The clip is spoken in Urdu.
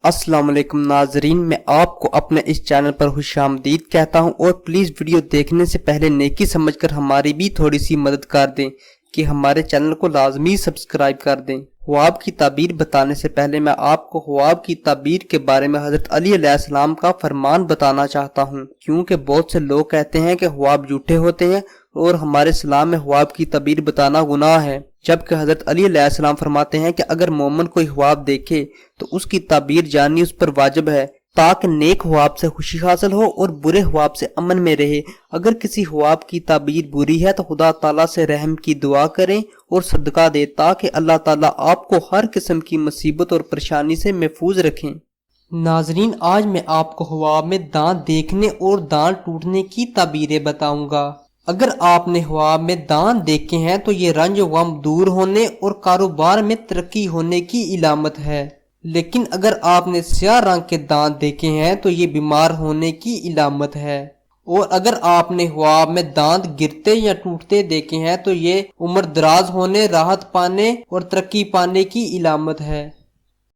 السلام علیکم ناظرین، میں آپ کو اپنے اس چینل پر خوش آمدید کہتا ہوں اور پلیز ویڈیو دیکھنے سے پہلے نیکی سمجھ کر ہماری بھی تھوڑی سی مدد کر دیں کہ ہمارے چینل کو لازمی سبسکرائب کر دیں۔ خواب کی تعبیر بتانے سے پہلے میں آپ کو خواب کی تعبیر کے بارے میں حضرت علی علیہ السلام کا فرمان بتانا چاہتا ہوں، کیونکہ بہت سے لوگ کہتے ہیں کہ خواب جھوٹے ہوتے ہیں اور ہمارے اسلام میں خواب کی تعبیر بتانا گناہ ہے، جبکہ حضرت علی علیہ السلام فرماتے ہیں کہ اگر مومن کوئی خواب دیکھے تو اس کی تعبیر جاننی اس پر واجب ہے تاکہ نیک خواب سے خوشی حاصل ہو اور برے خواب سے امن میں رہے۔ اگر کسی خواب کی تعبیر بری ہے تو خدا تعالیٰ سے رحم کی دعا کریں اور صدقہ دیں تاکہ اللہ تعالیٰ آپ کو ہر قسم کی مصیبت اور پریشانی سے محفوظ رکھیں۔ ناظرین، آج میں آپ کو خواب میں دانت دیکھنے اور دانت ٹوٹنے کی تعبیریں بتاؤں گا۔ اگر آپ نے خواب میں دانت دیکھے ہیں تو یہ رنج و غم دور ہونے اور کاروبار میں ترقی ہونے کی علامت ہے، لیکن اگر آپ نے سیاہ رنگ کے دانت دیکھے ہیں تو یہ بیمار ہونے کی علامت ہے، اور اگر آپ نے خواب میں دانت گرتے یا ٹوٹتے دیکھے ہیں تو یہ عمر دراز ہونے، راحت پانے اور ترقی پانے کی علامت ہے۔